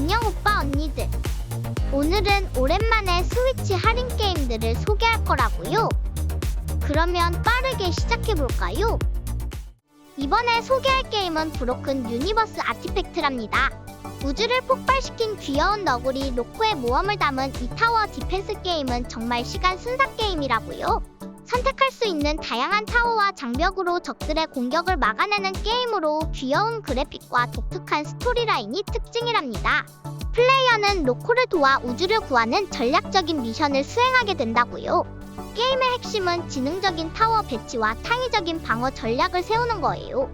안녕 오빠 언니들. 오늘은 오랜만에 스위치 할인 게임들을 소개할 거라고요. 그러면 빠르게 시작해볼까요? 이번에 소개할 게임은 브로큰 유니버스 아티팩트랍니다. 우주를 폭발시킨 귀여운 너구리 로코의 모험을 담은 이 타워 디펜스 게임은 정말 시간 순삭 게임이라고요. 선택할 수 있는 다양한 타워와 장벽으로 적들의 공격을 막아내는 게임으로 귀여운 그래픽과 독특한 스토리라인이 특징이랍니다. 플레이어는 로코를 도와 우주를 구하는 전략적인 미션을 수행하게 된다고요. 게임의 핵심은 지능적인 타워 배치와 창의적인 방어 전략을 세우는 거예요.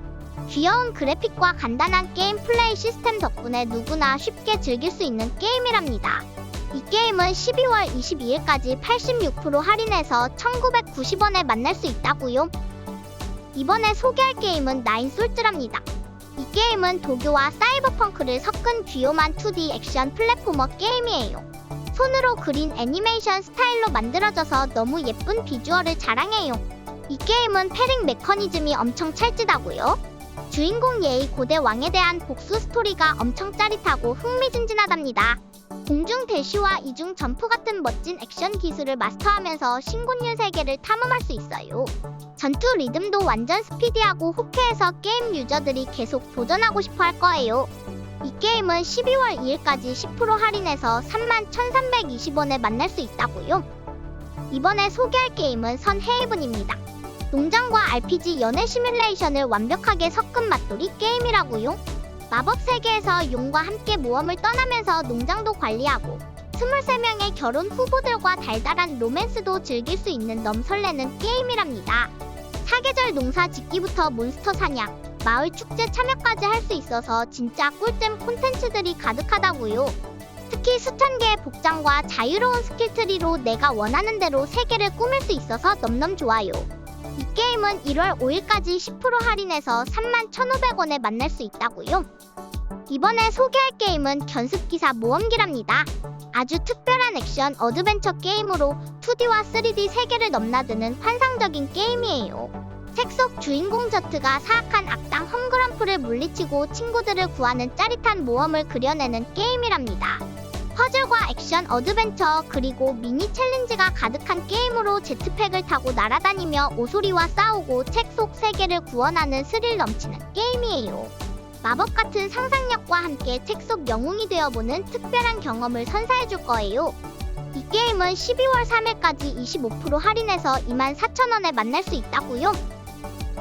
귀여운 그래픽과 간단한 게임 플레이 시스템 덕분에 누구나 쉽게 즐길 수 있는 게임이랍니다. 이 게임은 12월 22일까지 86% 할인해서 1990원에 만날 수 있다고요. 이번에 소개할 게임은 나인솔즈랍니다. 이 게임은 도교와 사이버펑크를 섞은 귀요만 2D 액션 플랫포머 게임이에요. 손으로 그린 애니메이션 스타일로 만들어져서 너무 예쁜 비주얼을 자랑해요. 이 게임은 패링 메커니즘이 엄청 찰지다고요. 주인공 예의 고대 왕에 대한 복수 스토리가 엄청 짜릿하고 흥미진진하답니다. 공중 대시와 이중 점프 같은 멋진 액션 기술을 마스터하면서 신곤율 세계를 탐험할 수 있어요. 전투 리듬도 완전 스피디하고 호쾌해서 게임 유저들이 계속 도전하고 싶어 할 거예요. 이 게임은 12월 2일까지 10% 할인해서 31,320원에 만날 수 있다고요. 이번에 소개할 게임은 선헤이븐입니다. 농장과 RPG 연애 시뮬레이션을 완벽하게 섞은 맛돌이 게임이라고요. 마법 세계에서 용과 함께 모험을 떠나면서 농장도 관리하고 23명의 결혼 후보들과 달달한 로맨스도 즐길 수 있는 너무 설레는 게임이랍니다. 사계절 농사 짓기부터 몬스터 사냥, 마을 축제 참여까지 할 수 있어서 진짜 꿀잼 콘텐츠들이 가득하다고요. 특히 수천 개의 복장과 자유로운 스킬트리로 내가 원하는 대로 세계를 꾸밀 수 있어서 넘넘 좋아요. 이 게임은 1월 5일까지 10% 할인해서 31,500원에 만날 수 있다고요. 이번에 소개할 게임은 견습기사 모험기랍니다. 아주 특별한 액션 어드벤처 게임으로 2D와 3D 세계를 넘나드는 환상적인 게임이에요. 책 속 주인공 저트가 사악한 악당 험그럼프를 물리치고 친구들을 구하는 짜릿한 모험을 그려내는 게임이랍니다. 퍼즐과 액션 어드벤처 그리고 미니 챌린지가 가득한 게임으로 제트팩을 타고 날아다니며 오소리와 싸우고 책 속 세계를 구원하는 스릴 넘치는 게임이에요. 마법 같은 상상력과 함께 책 속 영웅이 되어보는 특별한 경험을 선사해줄 거예요. 이 게임은 12월 3일까지 25% 할인해서 24,000원에 만날 수 있다고요.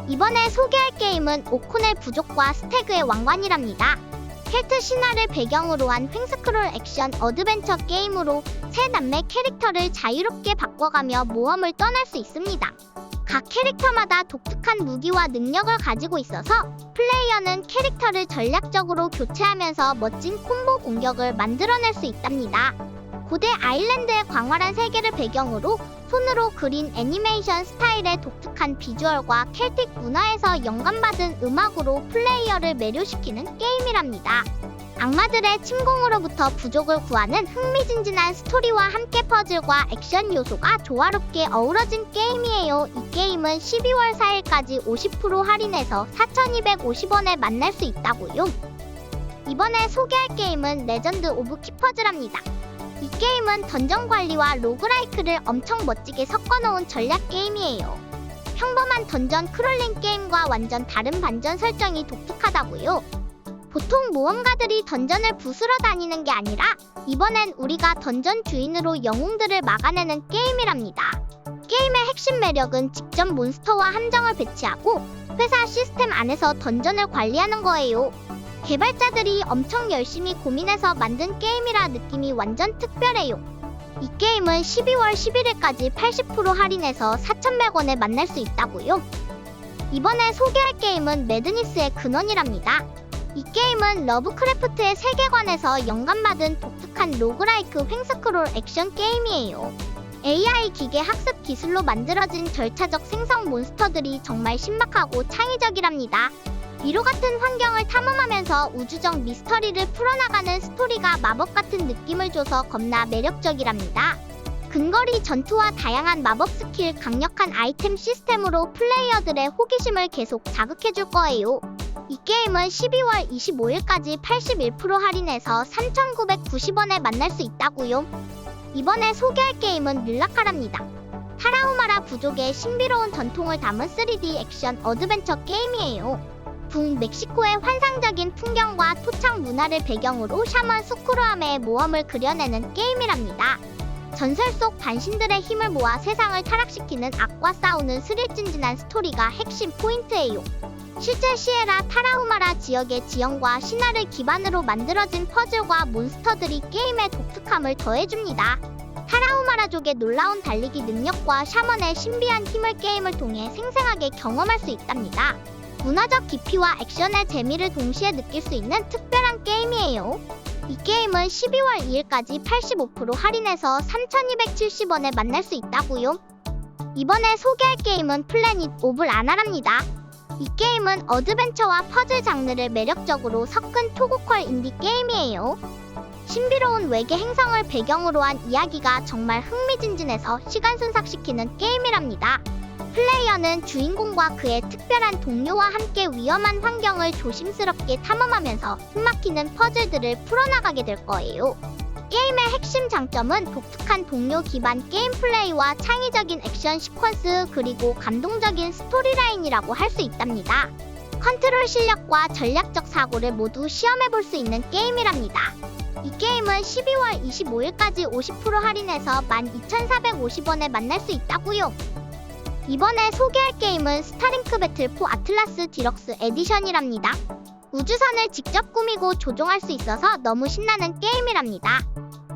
이번에 소개할 게임은 오코넬 부족과 스태그의 왕관이랍니다. 켈트 신화를 배경으로 한 횡스크롤 액션 어드벤처 게임으로 세 남매 캐릭터를 자유롭게 바꿔가며 모험을 떠날 수 있습니다. 각 캐릭터마다 독특한 무기와 능력을 가지고 있어서 플레이어는 캐릭터를 전략적으로 교체하면서 멋진 콤보 공격을 만들어낼 수 있답니다. 고대 아일랜드의 광활한 세계를 배경으로 손으로 그린 애니메이션 스타일의 독특한 비주얼과 켈틱 문화에서 영감받은 음악으로 플레이어를 매료시키는 게임이랍니다. 악마들의 침공으로부터 부족을 구하는 흥미진진한 스토리와 함께 퍼즐과 액션 요소가 조화롭게 어우러진 게임이에요. 이 게임은 12월 4일까지 50% 할인해서 4,250원에 만날 수 있다고요. 이번에 소개할 게임은 레전드 오브 키퍼즈랍니다. 이 게임은 던전 관리와 로그라이크를 엄청 멋지게 섞어놓은 전략 게임이에요. 평범한 던전 크롤링 게임과 완전 다른 반전 설정이 독특하다고요. 보통 모험가들이 던전을 부수러 다니는 게 아니라 이번엔 우리가 던전 주인으로 영웅들을 막아내는 게임이랍니다. 게임의 핵심 매력은 직접 몬스터와 함정을 배치하고 회사 시스템 안에서 던전을 관리하는 거예요. 개발자들이 엄청 열심히 고민해서 만든 게임이라 느낌이 완전 특별해요. 이 게임은 12월 11일까지 80% 할인해서 4,100원에 만날 수 있다고요. 이번에 소개할 게임은 매드니스의 근원이랍니다. 이 게임은 러브크래프트의 세계관에서 영감받은 독특한 로그라이크 횡스크롤 액션 게임이에요. AI 기계 학습 기술로 만들어진 절차적 생성 몬스터들이 정말 신박하고 창의적이랍니다. 미로 같은 환경을 탐험하면서 우주적 미스터리를 풀어나가는 스토리가 마법 같은 느낌을 줘서 겁나 매력적이랍니다. 근거리 전투와 다양한 마법 스킬, 강력한 아이템 시스템으로 플레이어들의 호기심을 계속 자극해줄 거예요. 이 게임은 12월 25일까지 81% 할인해서 3,990원에 만날 수 있다고요. 이번에 소개할 게임은 릴라카랍니다. 타라우마라 부족의 신비로운 전통을 담은 3D 액션 어드벤처 게임이에요. 북멕시코의 환상적인 풍경과 토착 문화를 배경으로 샤먼 스쿠르아메의 모험을 그려내는 게임이랍니다. 전설 속 반신들의 힘을 모아 세상을 타락시키는 악과 싸우는 스릴진진한 스토리가 핵심 포인트예요. 실제 시에라 타라우마라 지역의 지형과 신화를 기반으로 만들어진 퍼즐과 몬스터들이 게임의 독특함을 더해줍니다. 타라우마라족의 놀라운 달리기 능력과 샤먼의 신비한 힘을 게임을 통해 생생하게 경험할 수 있답니다. 문화적 깊이와 액션의 재미를 동시에 느낄 수 있는 특별한 게임이에요. 이 게임은 12월 2일까지 85% 할인해서 3,270원에 만날 수 있다고요. 이번에 소개할 게임은 플래닛 오브 라나랍니다. 이 게임은 어드벤처와 퍼즐 장르를 매력적으로 섞은 토구컬 인디 게임이에요. 신비로운 외계 행성을 배경으로 한 이야기가 정말 흥미진진해서 시간 순삭시키는 게임이랍니다. 플레이어는 주인공과 그의 특별한 동료와 함께 위험한 환경을 조심스럽게 탐험하면서 숨막히는 퍼즐들을 풀어나가게 될 거예요. 게임의 핵심 장점은 독특한 동료 기반 게임 플레이와 창의적인 액션 시퀀스 그리고 감동적인 스토리라인이라고 할 수 있답니다. 컨트롤 실력과 전략적 사고를 모두 시험해볼 수 있는 게임이랍니다. 이 게임은 12월 25일까지 50% 할인해서 12,450원에 만날 수 있다고요. 이번에 소개할 게임은 스타링크 배틀 4 아틀라스 디럭스 에디션이랍니다. 우주선을 직접 꾸미고 조종할 수 있어서 너무 신나는 게임이랍니다.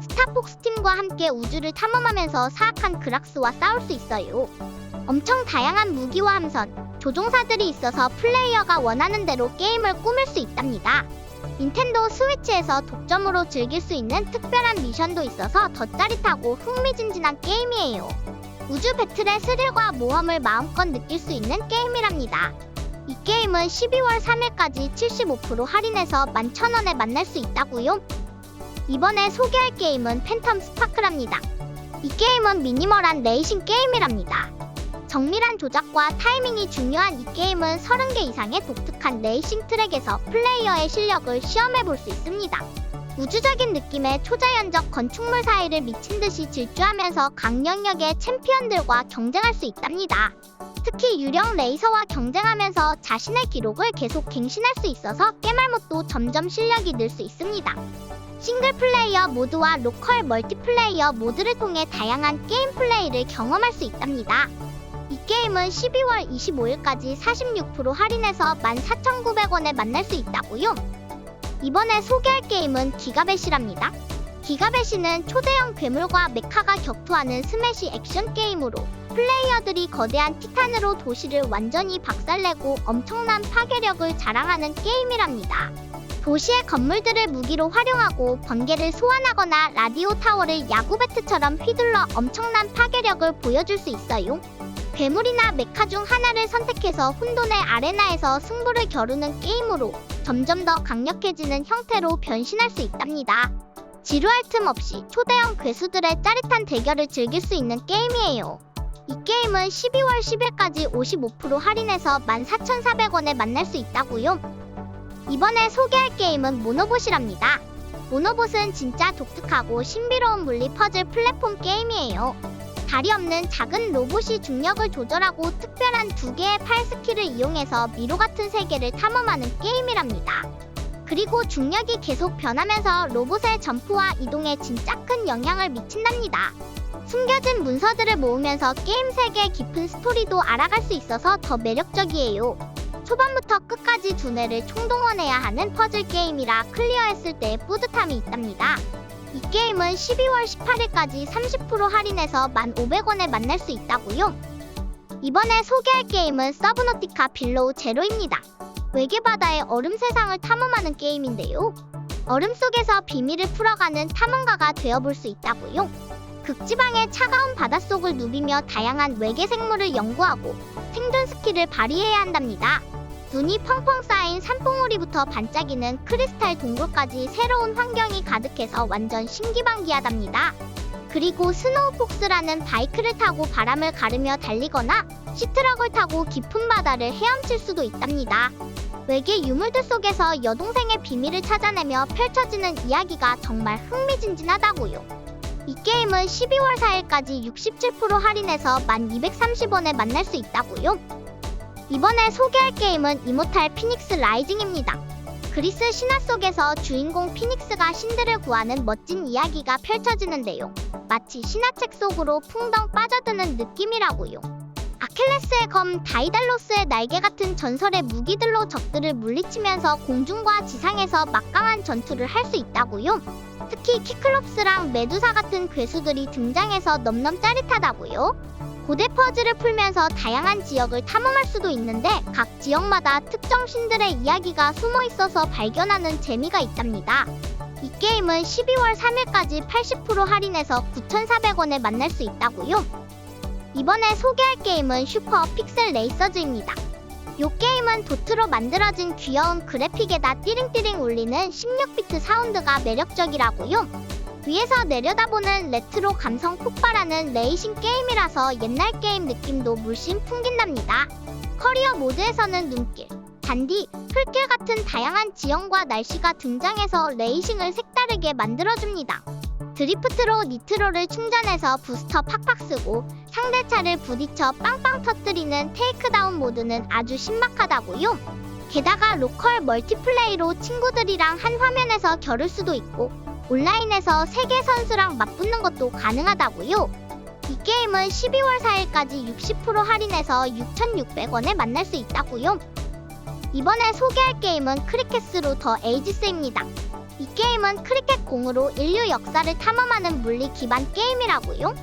스타폭스 팀과 함께 우주를 탐험하면서 사악한 그락스와 싸울 수 있어요. 엄청 다양한 무기와 함선, 조종사들이 있어서 플레이어가 원하는 대로 게임을 꾸밀 수 있답니다. 닌텐도 스위치에서 독점으로 즐길 수 있는 특별한 미션도 있어서 더 짜릿하고 흥미진진한 게임이에요. 우주 배틀의 스릴과 모험을 마음껏 느낄 수 있는 게임이랍니다. 이 게임은 12월 3일까지 75% 할인해서 11,000원에 만날 수 있다고요. 이번에 소개할 게임은 팬텀 스파크랍니다. 이 게임은 미니멀한 레이싱 게임이랍니다. 정밀한 조작과 타이밍이 중요한 이 게임은 30개 이상의 독특한 레이싱 트랙에서 플레이어의 실력을 시험해볼 수 있습니다. 우주적인 느낌의 초자연적 건축물 사이를 미친듯이 질주하면서 각 영역의 챔피언들과 경쟁할 수 있답니다. 특히 유령 레이서와 경쟁하면서 자신의 기록을 계속 갱신할 수 있어서 깨말못도 점점 실력이 늘 수 있습니다. 싱글플레이어 모드와 로컬 멀티플레이어 모드를 통해 다양한 게임 플레이를 경험할 수 있답니다. 이 게임은 12월 25일까지 46% 할인해서 14,900원에 만날 수 있다고요. 이번에 소개할 게임은 기가벳이랍니다. 기가벳이는 초대형 괴물과 메카가 격투하는 스매시 액션 게임으로 플레이어들이 거대한 티탄으로 도시를 완전히 박살내고 엄청난 파괴력을 자랑하는 게임이랍니다. 도시의 건물들을 무기로 활용하고 번개를 소환하거나 라디오 타워를 야구 배트처럼 휘둘러 엄청난 파괴력을 보여줄 수 있어요. 괴물이나 메카 중 하나를 선택해서 혼돈의 아레나에서 승부를 겨루는 게임으로 점점 더 강력해지는 형태로 변신할 수 있답니다. 지루할 틈 없이 초대형 괴수들의 짜릿한 대결을 즐길 수 있는 게임이에요. 이 게임은 12월 10일까지 55% 할인해서 14,400원에 만날 수 있다고요. 이번에 소개할 게임은 모노봇이랍니다. 모노봇은 진짜 독특하고 신비로운 물리 퍼즐 플랫폼 게임이에요. 다리 없는 작은 로봇이 중력을 조절하고 특별한 2개의 팔 스킬을 이용해서 미로 같은 세계를 탐험하는 게임이랍니다. 그리고 중력이 계속 변하면서 로봇의 점프와 이동에 진짜 큰 영향을 미친답니다. 숨겨진 문서들을 모으면서 게임 세계의 깊은 스토리도 알아갈 수 있어서 더 매력적이에요. 초반부터 끝까지 두뇌를 총동원해야 하는 퍼즐 게임이라 클리어했을 때의 뿌듯함이 있답니다. 이 게임은 12월 18일까지 30% 할인해서 1,500원에 만날 수 있다고요. 이번에 소개할 게임은 서브노티카 빌로우 제로입니다. 외계바다의 얼음 세상을 탐험하는 게임인데요. 얼음 속에서 비밀을 풀어가는 탐험가가 되어볼 수 있다고요. 극지방의 차가운 바닷속을 누비며 다양한 외계 생물을 연구하고 생존 스킬을 발휘해야 한답니다. 눈이 펑펑 쌓인 산봉우리부터 반짝이는 크리스탈 동굴까지 새로운 환경이 가득해서 완전 신기반기하답니다. 그리고 스노우폭스라는 바이크를 타고 바람을 가르며 달리거나 시트럭을 타고 깊은 바다를 헤엄칠 수도 있답니다. 외계 유물들 속에서 여동생의 비밀을 찾아내며 펼쳐지는 이야기가 정말 흥미진진하다고요. 이 게임은 12월 4일까지 67% 할인해서 1230원에 만날 수 있다고요. 이번에 소개할 게임은 이모탈 피닉스 라이징입니다. 그리스 신화 속에서 주인공 피닉스가 신들을 구하는 멋진 이야기가 펼쳐지는데요. 마치 신화책 속으로 풍덩 빠져드는 느낌이라고요. 아킬레스의 검, 다이달로스의 날개 같은 전설의 무기들로 적들을 물리치면서 공중과 지상에서 막강한 전투를 할 수 있다고요. 특히 키클롭스랑 메두사 같은 괴수들이 등장해서 넘넘 짜릿하다고요. 고대 퍼즐을 풀면서 다양한 지역을 탐험할 수도 있는데 각 지역마다 특정 신들의 이야기가 숨어 있어서 발견하는 재미가 있답니다. 이 게임은 12월 3일까지 80% 할인해서 9,400원에 만날 수 있다고요. 이번에 소개할 게임은 슈퍼 픽셀 레이서즈입니다. 이 게임은 도트로 만들어진 귀여운 그래픽에다 띠링띠링 울리는 16비트 사운드가 매력적이라고요. 위에서 내려다보는 레트로 감성 폭발하는 레이싱 게임이라서 옛날 게임 느낌도 물씬 풍긴답니다. 커리어 모드에서는 눈길, 잔디, 풀길 같은 다양한 지형과 날씨가 등장해서 레이싱을 색다르게 만들어줍니다. 드리프트로 니트로를 충전해서 부스터 팍팍 쓰고 상대차를 부딪혀 빵빵 터뜨리는 테이크다운 모드는 아주 신박하다고요. 게다가 로컬 멀티플레이로 친구들이랑 한 화면에서 겨룰 수도 있고 온라인에서 세계 선수랑 맞붙는 것도 가능하다고요. 이 게임은 12월 4일까지 60% 할인해서 6,600원에 만날 수 있다고요. 이번에 소개할 게임은 크리켓스로 더 에이지스입니다. 이 게임은 크리켓 공으로 인류 역사를 탐험하는 물리 기반 게임이라고요.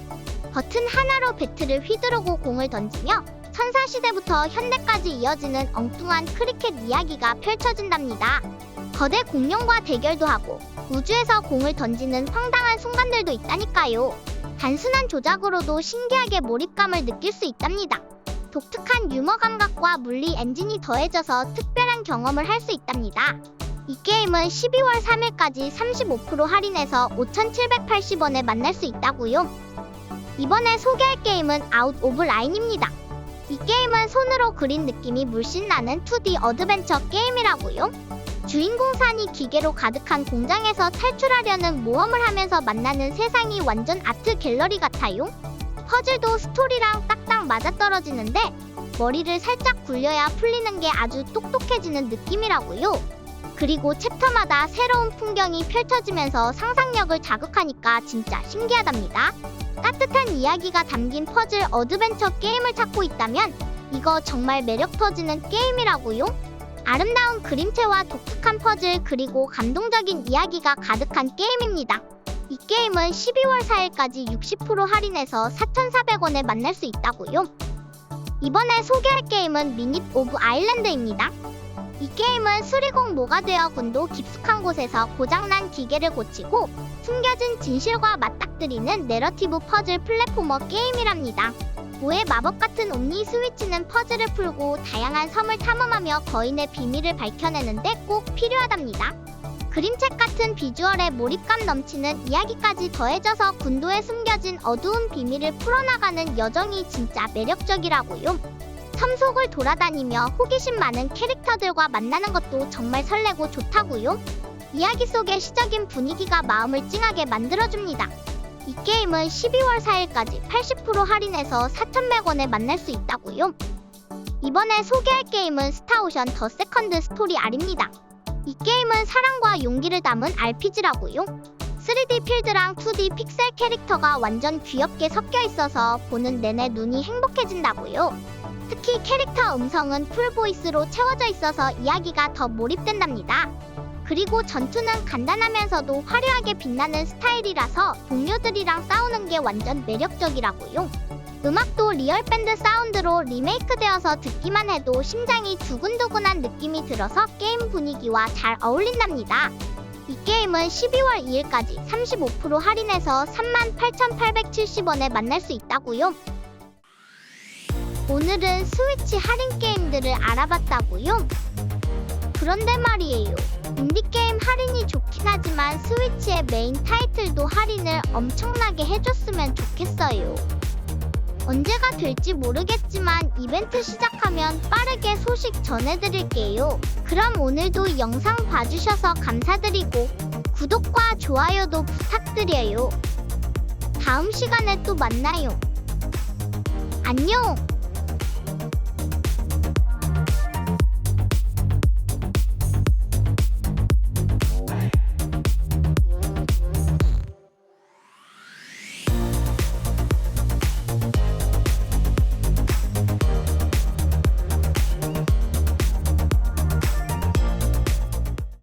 버튼 하나로 배트를 휘두르고 공을 던지며 천사시대부터 현대까지 이어지는 엉뚱한 크리켓 이야기가 펼쳐진답니다. 거대 공룡과 대결도 하고 우주에서 공을 던지는 황당한 순간들도 있다니까요. 단순한 조작으로도 신기하게 몰입감을 느낄 수 있답니다. 독특한 유머 감각과 물리 엔진이 더해져서 특별한 경험을 할 수 있답니다. 이 게임은 12월 3일까지 35% 할인해서 5,780원에 만날 수 있다고요. 이번에 소개할 게임은 아웃 오브 라인입니다. 이 게임은 손으로 그린 느낌이 물씬 나는 2D 어드벤처 게임이라고요. 주인공 산이 기계로 가득한 공장에서 탈출하려는 모험을 하면서 만나는 세상이 완전 아트 갤러리 같아요. 퍼즐도 스토리랑 딱딱 맞아떨어지는데 머리를 살짝 굴려야 풀리는 게 아주 똑똑해지는 느낌이라고요. 그리고 챕터마다 새로운 풍경이 펼쳐지면서 상상력을 자극하니까 진짜 신기하답니다. 따뜻한 이야기가 담긴 퍼즐 어드벤처 게임을 찾고 있다면 이거 정말 매력 터지는 게임이라고요. 아름다운 그림체와 독특한 퍼즐 그리고 감동적인 이야기가 가득한 게임입니다. 이 게임은 12월 4일까지 60% 할인해서 4,400원에 만날 수 있다고요. 이번에 소개할 게임은 미닛 오브 아일랜드입니다. 이 게임은 수리공 모가 되어 군도 깊숙한 곳에서 고장난 기계를 고치고 숨겨진 진실과 맞닥뜨리는 내러티브 퍼즐 플랫포머 게임이랍니다. 모의 마법 같은 옴니 스위치는 퍼즐을 풀고 다양한 섬을 탐험하며 거인의 비밀을 밝혀내는데 꼭 필요하답니다. 그림책 같은 비주얼에 몰입감 넘치는 이야기까지 더해져서 군도에 숨겨진 어두운 비밀을 풀어나가는 여정이 진짜 매력적이라고요. 섬 속을 돌아다니며 호기심 많은 캐릭터들과 만나는 것도 정말 설레고 좋다고요. 이야기 속의 시적인 분위기가 마음을 찡하게 만들어줍니다. 이 게임은 12월 4일까지 80% 할인해서 4,100원에 만날 수 있다고요. 이번에 소개할 게임은 스타오션 더 세컨드 스토리 R입니다. 이 게임은 사랑과 용기를 담은 RPG라고요. 3D 필드랑 2D 픽셀 캐릭터가 완전 귀엽게 섞여 있어서 보는 내내 눈이 행복해진다고요. 특히 캐릭터 음성은 풀보이스로 채워져 있어서 이야기가 더 몰입된답니다. 그리고 전투는 간단하면서도 화려하게 빛나는 스타일이라서 동료들이랑 싸우는 게 완전 매력적이라고요. 음악도 리얼밴드 사운드로 리메이크되어서 듣기만 해도 심장이 두근두근한 느낌이 들어서 게임 분위기와 잘 어울린답니다. 이 게임은 12월 2일까지 35% 할인해서 38,870원에 만날 수 있다고요. 오늘은 스위치 할인 게임들을 알아봤다고요? 그런데 말이에요. 인디게임 할인이 좋긴 하지만 스위치의 메인 타이틀도 할인을 엄청나게 해줬으면 좋겠어요. 언제가 될지 모르겠지만 이벤트 시작하면 빠르게 소식 전해드릴게요. 그럼 오늘도 영상 봐주셔서 감사드리고 구독과 좋아요도 부탁드려요. 다음 시간에 또 만나요. 안녕!